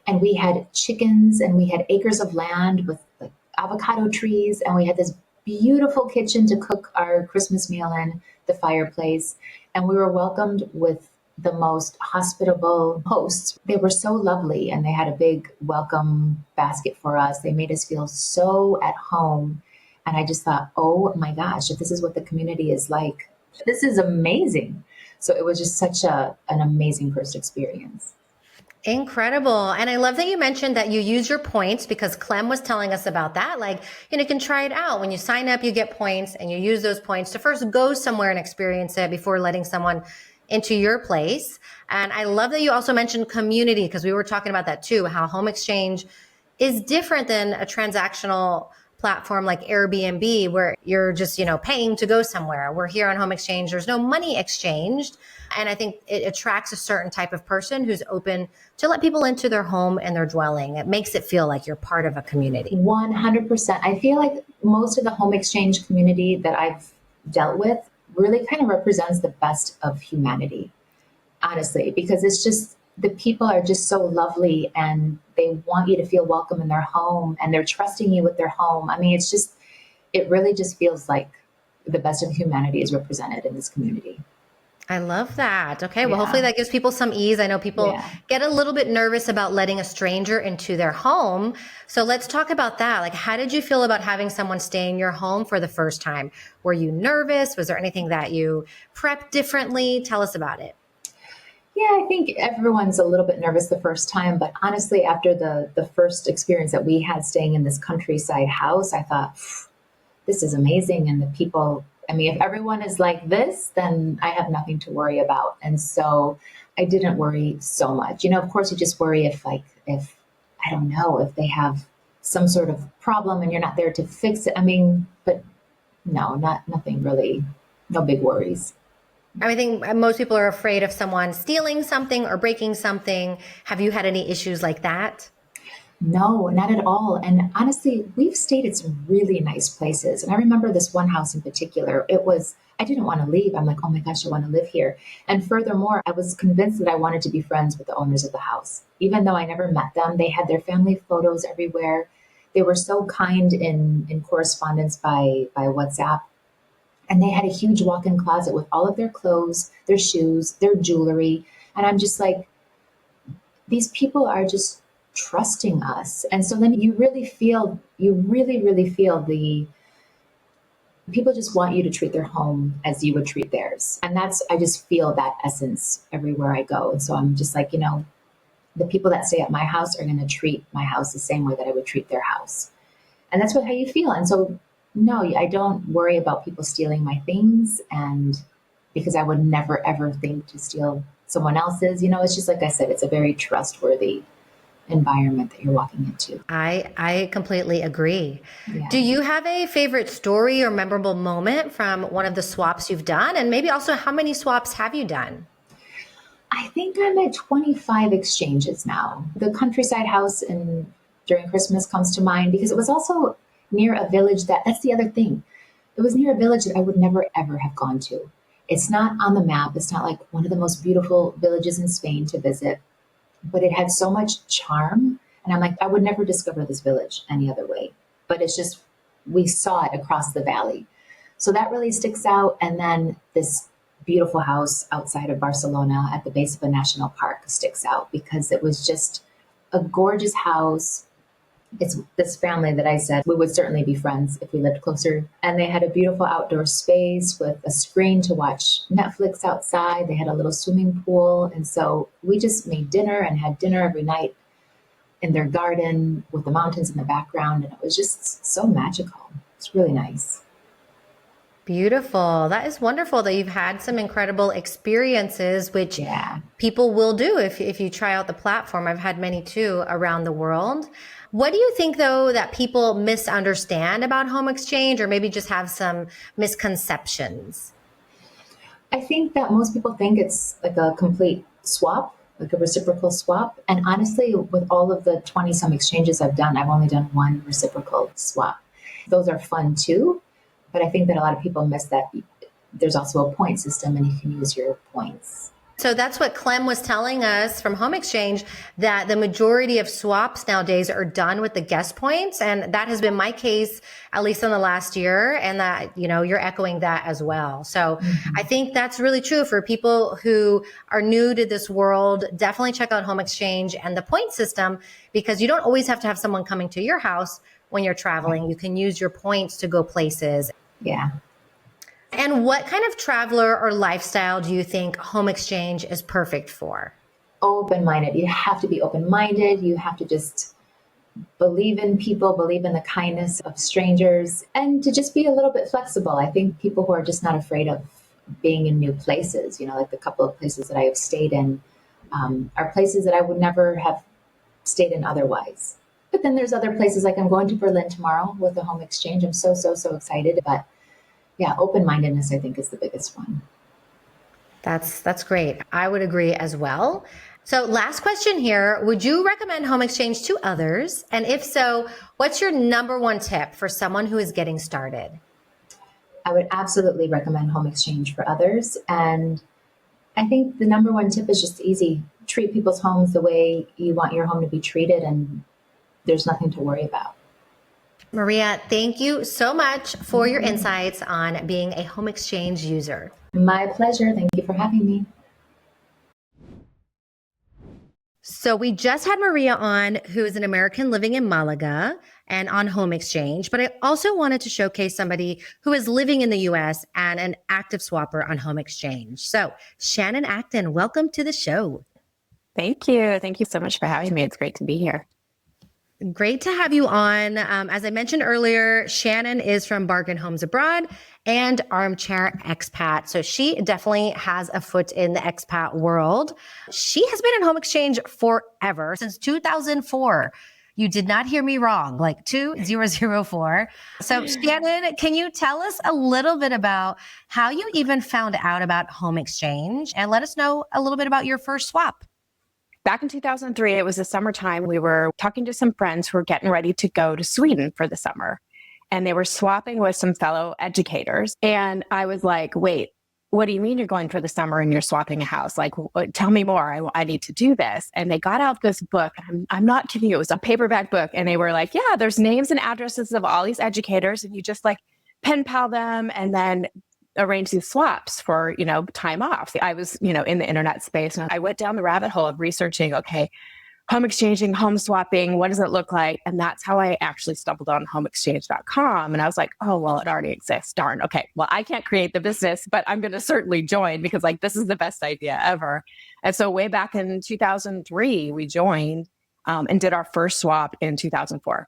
And we had chickens and we had acres of land with like avocado trees. And we had this beautiful kitchen to cook our Christmas meal in, the fireplace. And we were welcomed with the most hospitable hosts. They were so lovely and they had a big welcome basket for us. They made us feel so at home. And I just thought, oh my gosh, if this is what the community is like, this is amazing. So it was just such an amazing first experience. Incredible. And I love that you mentioned that you use your points because Clem was telling us about that. Like, you can try it out. When you sign up, you get points and you use those points to first go somewhere and experience it before letting someone into your place. And I love that you also mentioned community because we were talking about that too, how HomeExchange is different than a transactional platform like Airbnb where you're just, paying to go somewhere. We're here on HomeExchange. There's no money exchanged. And I think it attracts a certain type of person who's open to let people into their home and their dwelling. It makes it feel like you're part of a community. 100%. I feel like most of the HomeExchange community that I've dealt with really kind of represents the best of humanity, honestly, because it's just, the people are just so lovely and they want you to feel welcome in their home and they're trusting you with their home. I mean, it really just feels like the best of humanity is represented in this community. I love that. Okay. Well, hopefully that gives people some ease. I know people get a little bit nervous about letting a stranger into their home. So let's talk about that. Like, how did you feel about having someone stay in your home for the first time? Were you nervous? Was there anything that you prepped differently? Tell us about it. Yeah, I think everyone's a little bit nervous the first time, but honestly, after the first experience that we had staying in this countryside house, I thought, this is amazing. And the people, I mean, if everyone is like this, then I have nothing to worry about. And so I didn't worry so much. Of course, you just worry if I don't know, if they have some sort of problem and you're not there to fix it. I mean, but no, nothing really, no big worries. I think most people are afraid of someone stealing something or breaking something. Have you had any issues like that? No, not at all. And honestly, we've stayed at some really nice places. And I remember this one house in particular. I didn't want to leave. I'm like, oh my gosh, I want to live here. And furthermore, I was convinced that I wanted to be friends with the owners of the house. Even though I never met them, they had their family photos everywhere. They were so kind in correspondence by WhatsApp. And they had a huge walk-in closet with all of their clothes, their shoes, their jewelry. And I'm just like, these people are just trusting us. And so then you really feel the people just want you to treat their home as you would treat theirs. And I just feel that essence everywhere I go. And so I'm just like, the people that stay at my house are going to treat my house the same way that I would treat their house. And that's how you feel. And so, no, I don't worry about people stealing my things. And because I would never, ever think to steal someone else's, it's just like I said, it's a very trustworthy environment that you're walking into. I completely agree. Yeah. Do you have a favorite story or memorable moment from one of the swaps you've done? And maybe also, how many swaps have you done? I think I'm at 25 exchanges now. The countryside house during Christmas comes to mind because it was also near a village that's the other thing. It was near a village that I would never, ever have gone to. It's not on the map. It's not like one of the most beautiful villages in Spain to visit, but it had so much charm. And I'm like, I would never discover this village any other way. But it's just, we saw it across the valley. So that really sticks out. And then this beautiful house outside of Barcelona at the base of a national park sticks out because it was just a gorgeous house. It's this family that I said we would certainly be friends if we lived closer. And they had a beautiful outdoor space with a screen to watch Netflix outside. They had a little swimming pool. And so we just made dinner and had dinner every night in their garden with the mountains in the background. And it was just so magical. It's really nice. Beautiful. That is wonderful that you've had some incredible experiences, which people will do if you try out the platform. I've had many too around the world. What do you think, though, that people misunderstand about HomeExchange or maybe just have some misconceptions? I think that most people think it's like a complete swap, like a reciprocal swap. And honestly, with all of the 20 some exchanges I've done, I've only done one reciprocal swap. Those are fun too. But I think that a lot of people miss that there's also a point system and you can use your points. So that's what Clem was telling us from HomeExchange, that the majority of swaps nowadays are done with the guest points. And that has been my case, at least in the last year. And that, you're echoing that as well. So I think that's really true for people who are new to this world. Definitely check out HomeExchange and the point system, because you don't always have to have someone coming to your house when you're traveling. You can use your points to go places. Yeah. And what kind of traveler or lifestyle do you think HomeExchange is perfect for? Open-minded. You have to be open-minded. You have to just believe in people, believe in the kindness of strangers, and to just be a little bit flexible. I think people who are just not afraid of being in new places, like the couple of places that I have stayed in, are places that I would never have stayed in otherwise. But then there's other places, like I'm going to Berlin tomorrow with the HomeExchange. I'm so excited. But yeah, open-mindedness, I think, is the biggest one. That's great. I would agree as well. So last question here. Would you recommend HomeExchange to others? And if so, what's your number one tip for someone who is getting started? I would absolutely recommend HomeExchange for others. And I think the number one tip is just easy. Treat people's homes the way you want your home to be treated, and there's nothing to worry about. Maria, thank you so much for your insights on being a HomeExchange user. My pleasure. Thank you for having me. So we just had Maria on, who is an American living in Malaga and on HomeExchange, but I also wanted to showcase somebody who is living in the US and an active swapper on HomeExchange. So Shannon Acton, welcome to the show. Thank you. Thank you so much for having me. It's great to be here. Great to have you on. As I mentioned earlier, Shannon is from Bargain Homes Abroad and Armchair Expat. So she definitely has a foot in the expat world. She has been in HomeExchange forever, since 2004. You did not hear me wrong, like 2004. So Shannon, can you tell us a little bit about how you even found out about HomeExchange, and let us know a little bit about your first swap? Back in 2003, it was the summertime. We were talking to some friends who were getting ready to go to Sweden for the summer. And they were swapping with some fellow educators. And I was like, wait, what do you mean you're going for the summer and you're swapping a house? Like, tell me more. I need to do this. And they got out this book. I'm not kidding you. It was a paperback book. And they were like, yeah, there's names and addresses of all these educators. And you just like pen pal them. And then arrange these swaps for, time off. I was, in the internet space, and I went down the rabbit hole of researching, okay, home exchanging, home swapping, what does it look like? And that's how I actually stumbled on HomeExchange.com. And I was like, oh, well, it already exists. Darn. Okay. Well, I can't create the business, but I'm going to certainly join because this is the best idea ever. And so way back in 2003, we joined and did our first swap in 2004.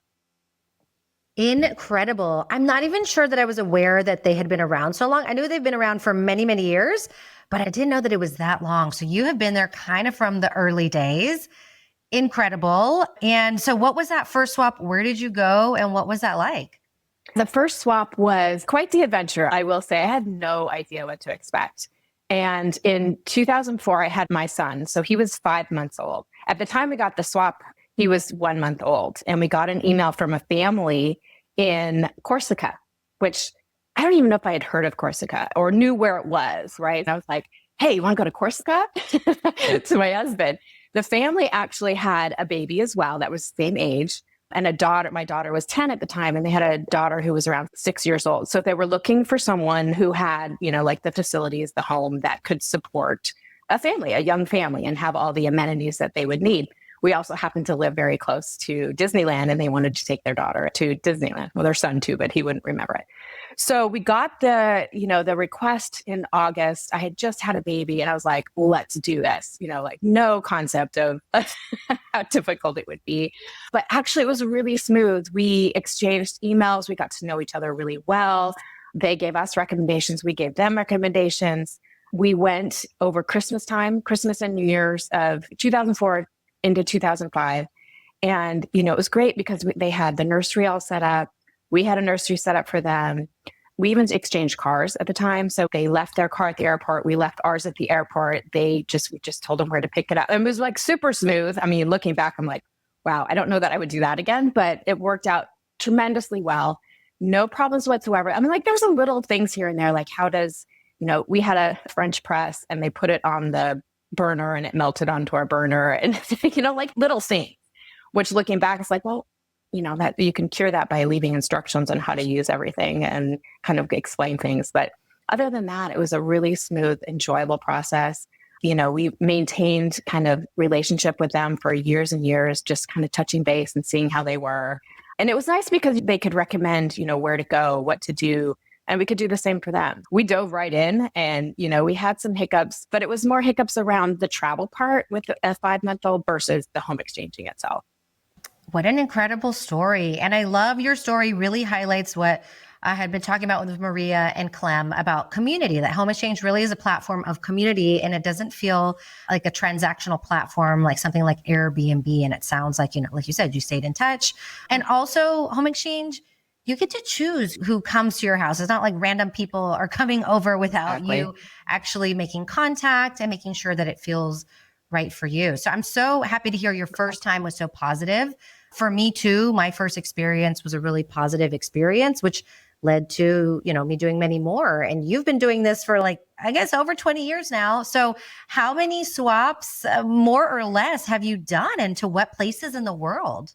Incredible. I'm not even sure that I was aware that they had been around so long. I knew they've been around for many, many years, but I didn't know that it was that long. So you have been there kind of from the early days. Incredible. And so what was that first swap? Where did you go? And what was that like? The first swap was quite the adventure. I will say I had no idea what to expect. And in 2004, I had my son. So he was 5 months old. At the time we got the swap, he was 1 month old. And we got an email from a family in Corsica, which I don't even know if I had heard of Corsica or knew where it was, right? And I was like, hey, you want to go to Corsica? To my husband. The family actually had a baby as well that was the same age, and a daughter. My daughter was 10 at the time, and they had a daughter who was around 6 years old. So they were looking for someone who had, the facilities, the home that could support a family, a young family, and have all the amenities that they would need. We also happened to live very close to Disneyland, and they wanted to take their daughter to Disneyland. Well, their son too, but he wouldn't remember it. So we got the request in August. I had just had a baby, and I was like, let's do this. No concept of how difficult it would be. But actually, it was really smooth. We exchanged emails. We got to know each other really well. They gave us recommendations. We gave them recommendations. We went over Christmas and New Year's of 2004 into 2005. And, it was great because they had the nursery all set up. We had a nursery set up for them. We even exchanged cars at the time. So they left their car at the airport. We left ours at the airport. We just told them where to pick it up. And it was super smooth. I mean, looking back, I'm like, wow, I don't know that I would do that again, but it worked out tremendously well. No problems whatsoever. I mean, there's some little things here and there, like how does, we had a French press and they put it on the burner and it melted onto our burner and, little things, which looking back, it's like, well, that you can cure that by leaving instructions on how to use everything and kind of explain things. But other than that, it was a really smooth, enjoyable process. We maintained kind of relationship with them for years and years, just kind of touching base and seeing how they were. And it was nice because they could recommend, where to go, what to do. And we could do the same for them. We dove right in and, we had some hiccups, but it was more hiccups around the travel part with a 5-month-old versus the home exchanging itself. What an incredible story. And I love your story really highlights what I had been talking about with Maria and Clem about community, that Home Exchange really is a platform of community, and it doesn't feel like a transactional platform, like something like Airbnb. And it sounds like, like you said, you stayed in touch. And also Home Exchange, you get to choose who comes to your house. It's not like random people are coming over without you actually making contact and making sure that it feels right for you. So I'm so happy to hear your first time was so positive. For me too, my first experience was a really positive experience, which led to, me doing many more. And you've been doing this for over 20 years now. So how many swaps, more or less, have you done, and to what places in the world?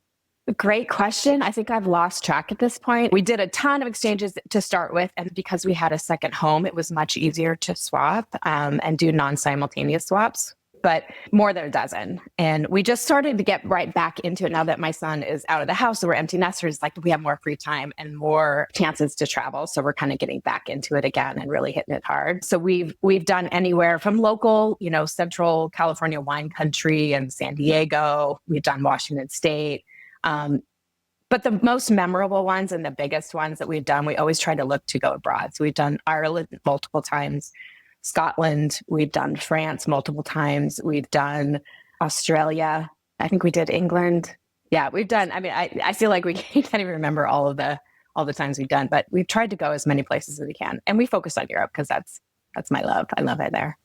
Great question. I think I've lost track at this point. We did a ton of exchanges to start with. And because we had a second home, it was much easier to swap and do non-simultaneous swaps, but more than a dozen. And we just started to get right back into it now that my son is out of the house. So we're empty nesters, we have more free time and more chances to travel. So we're kind of getting back into it again and really hitting it hard. So we've done anywhere from local, Central California wine country and San Diego. We've done Washington State. But the most memorable ones and the biggest ones that we've done, we always try to look to go abroad. So we've done Ireland multiple times, Scotland, we've done France multiple times, we've done Australia. I think we did England. Yeah, we've done, I feel like we can't even remember all the times we've done, but we've tried to go as many places as we can. And we focus on Europe because that's my love. I love it there.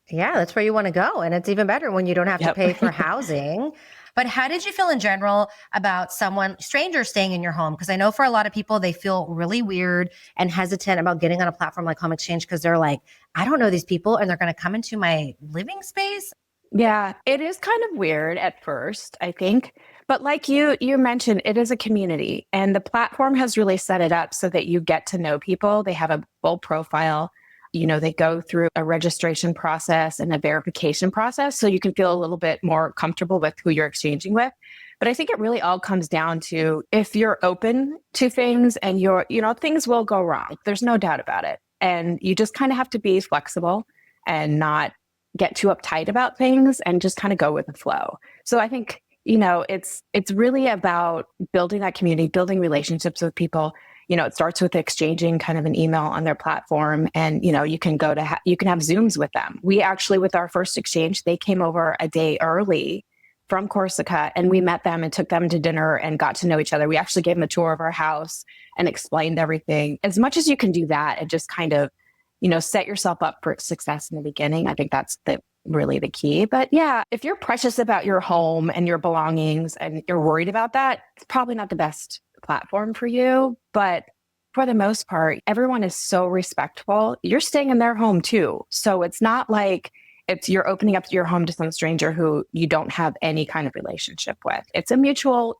Yeah, that's where you want to go. And it's even better when you don't have to pay for housing. But how did you feel in general about strangers staying in your home? Because I know for a lot of people, they feel really weird and hesitant about getting on a platform like Home Exchange because they're like, I don't know these people and they're going to come into my living space. Yeah, it is kind of weird at first, I think. But like you mentioned, it is a community, and the platform has really set it up so that you get to know people. They have a full profile. they go through a registration process and a verification process. So you can feel a little bit more comfortable with who you're exchanging with. But I think it really all comes down to if you're open to things and things will go wrong. There's no doubt about it. And you just kind of have to be flexible and not get too uptight about things and just kind of go with the flow. So I think, it's really about building that community, building relationships with people. It starts with exchanging kind of an email on their platform, and, you can you can have Zooms with them. We actually, with our first exchange, they came over a day early from Corsica, and we met them and took them to dinner and got to know each other. We actually gave them a tour of our house and explained everything. As much as you can do that and just kind of, set yourself up for success in the beginning, I think that's really the key. But yeah, if you're precious about your home and your belongings and you're worried about that, it's probably not the best platform for you. But for the most part, everyone is so respectful. You're staying in their home too. So it's not like you're opening up your home to some stranger who you don't have any kind of relationship with. It's a mutual,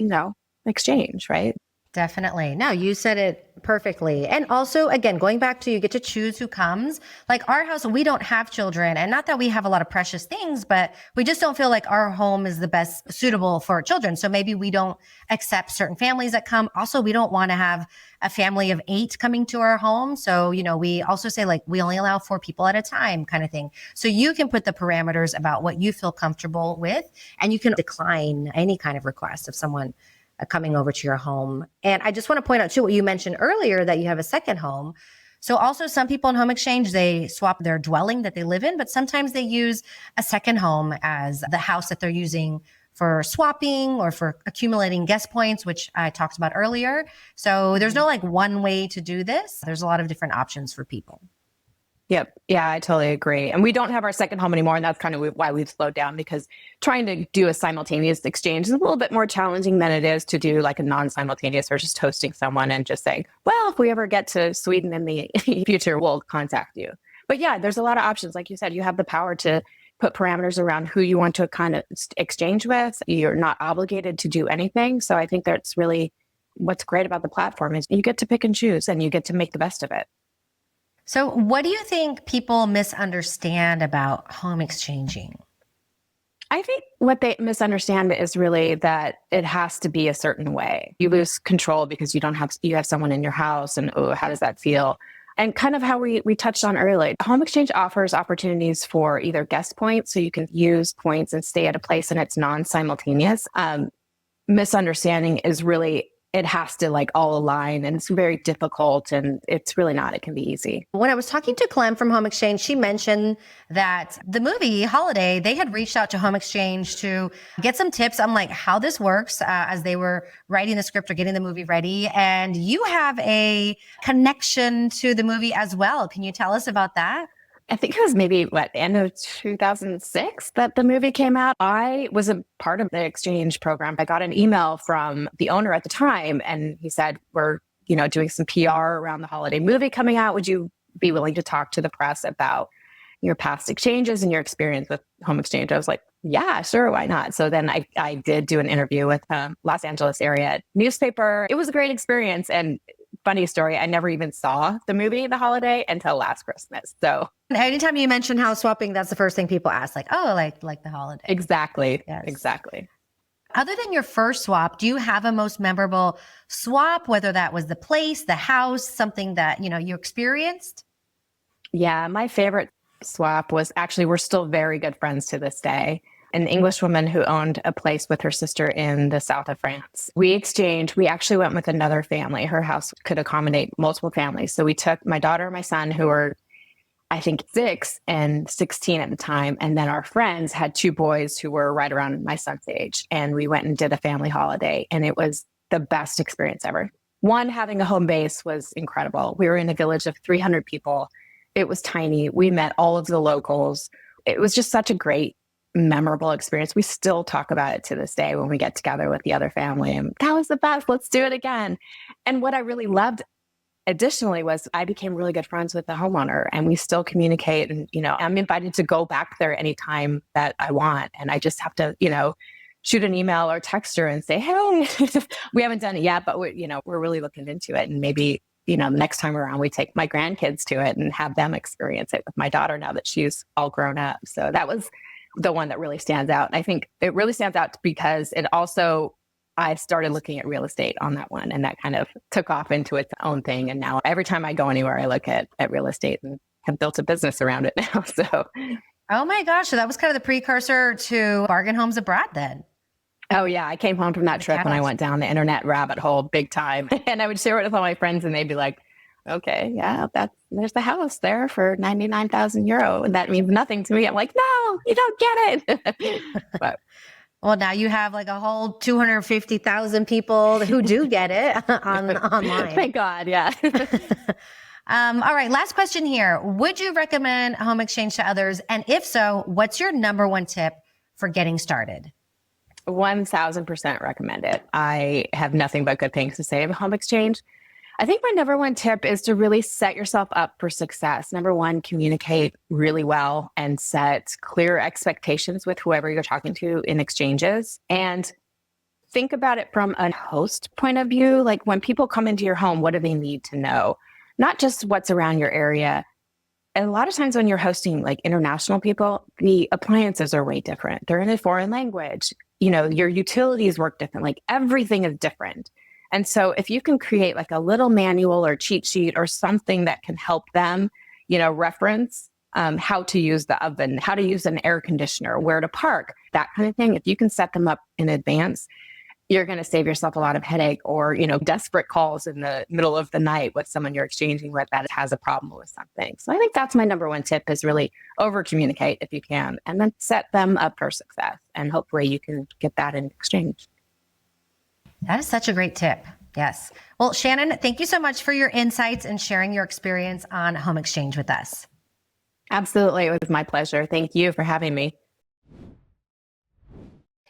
exchange, right? Definitely. No, you said it perfectly. And also, again, going back to you get to choose who comes. Like our house, we don't have children, and not that we have a lot of precious things, but we just don't feel like our home is the best suitable for children. So maybe we don't accept certain families that come. Also, we don't want to have a family of 8 coming to our home. So, we also say like we only allow 4 people at a time kind of thing. So you can put the parameters about what you feel comfortable with, and you can decline any kind of request of someone coming over to your home. And I just want to point out too, what you mentioned earlier, that you have a second home. So also some people in HomeExchange, they swap their dwelling that they live in, but sometimes they use a second home as the house that they're using for swapping or for accumulating guest points, which I talked about earlier. So there's no like one way to do this. There's a lot of different options for people. Yep. Yeah, I totally agree. And we don't have our second home anymore. And that's kind of why we've slowed down, because trying to do a simultaneous exchange is a little bit more challenging than it is to do like a non-simultaneous or just hosting someone and just saying, well, if we ever get to Sweden in the future, we'll contact you. But yeah, there's a lot of options. Like you said, you have the power to put parameters around who you want to kind of exchange with. You're not obligated to do anything. So I think that's really what's great about the platform is you get to pick and choose and you get to make the best of it. So what do you think people misunderstand about home exchanging? I think what they misunderstand is really that it has to be a certain way. You lose control because you have someone in your house, and how does that feel? And kind of how we touched on earlier, Home Exchange offers opportunities for either guest points, so you can use points and stay at a place and it's non-simultaneous. Misunderstanding is really, it has to like all align, and it's very difficult, and it's really not. It can be easy. When I was talking to Clem from Home Exchange, she mentioned that the movie Holiday, they had reached out to Home Exchange to get some tips on like how this works as they were writing the script or getting the movie ready. And you have a connection to the movie as well. Can you tell us about that? I think it was maybe end of 2006 that the movie came out. I was a part of the exchange program. I got an email from the owner at the time, and he said, we're, doing some PR around the holiday movie coming out. Would you be willing to talk to the press about your past exchanges and your experience with Home Exchange? I was like, yeah, sure. Why not? So then I did do an interview with Los Angeles area newspaper. It was a great experience. And funny story, I never even saw the movie The Holiday until last Christmas. So anytime you mention house swapping, that's the first thing people ask, like, oh, like The Holiday. Exactly. Yes. Exactly. Other than your first swap, do you have a most memorable swap, whether that was the place, the house, something that, you experienced? Yeah, my favorite swap was actually, we're still very good friends to this day. An English woman who owned a place with her sister in the south of France. We exchanged. We actually went with another family. Her house could accommodate multiple families. So we took my daughter and my son, who were, I think, 6 and 16 at the time. And then our friends had 2 boys who were right around my son's age. And we went and did a family holiday. And it was the best experience ever. One, having a home base was incredible. We were in a village of 300 people. It was tiny. We met all of the locals. It was just such a great, memorable experience. We still talk about it to this day when we get together with the other family. And that was the best. Let's do it again. And what I really loved additionally was I became really good friends with the homeowner, and we still communicate. And, I'm invited to go back there anytime that I want. And I just have to, shoot an email or text her and say, hey, we haven't done it yet, but we're really looking into it. And maybe, the next time around, we take my grandkids to it and have them experience it with my daughter now that she's all grown up. So that was the one that really stands out. I think it really stands out because it also, I started looking at real estate on that one, and that kind of took off into its own thing. And now every time I go anywhere, I look at real estate and have built a business around it now. So, oh my gosh. So that was kind of the precursor to Bargain Homes Abroad then. oh yeah, I came home from that trip when I went down the internet rabbit hole big time. And I would share it with all my friends and they'd be like, okay, yeah, there's the house there for 99,000 euro. And that means nothing to me. I'm like, no, you don't get it. But well, now you have like a whole 250,000 people who do get it online. Thank God. Yeah. All right. Last question here. Would you recommend HomeExchange to others? And if so, what's your number one tip for getting started? 1000% recommend it. I have nothing but good things to say of HomeExchange. I think my number one tip is to really set yourself up for success. Number one, communicate really well and set clear expectations with whoever you're talking to in exchanges. And think about it from a host point of view. Like when people come into your home, what do they need to know? Not just what's around your area. And a lot of times when you're hosting like international people, the appliances are way different. They're in a foreign language. Your utilities work different. Like everything is different. And so if you can create like a little manual or cheat sheet or something that can help them, reference how to use the oven, how to use an air conditioner, where to park, that kind of thing. If you can set them up in advance, you're going to save yourself a lot of headache or, desperate calls in the middle of the night with someone you're exchanging with that has a problem with something. So I think that's my number one tip is really over communicate if you can, and then set them up for success. And hopefully you can get that in exchange. That is such a great tip. Yes. Well, Shannon, thank you so much for your insights and sharing your experience on HomeExchange with us. Absolutely. It was my pleasure. Thank you for having me.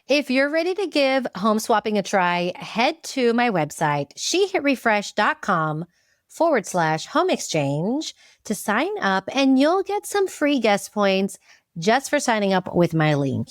If you're ready to give home swapping a try, head to my website, shehitrefresh.com/HomeExchange to sign up, and you'll get some free guest points just for signing up with my link.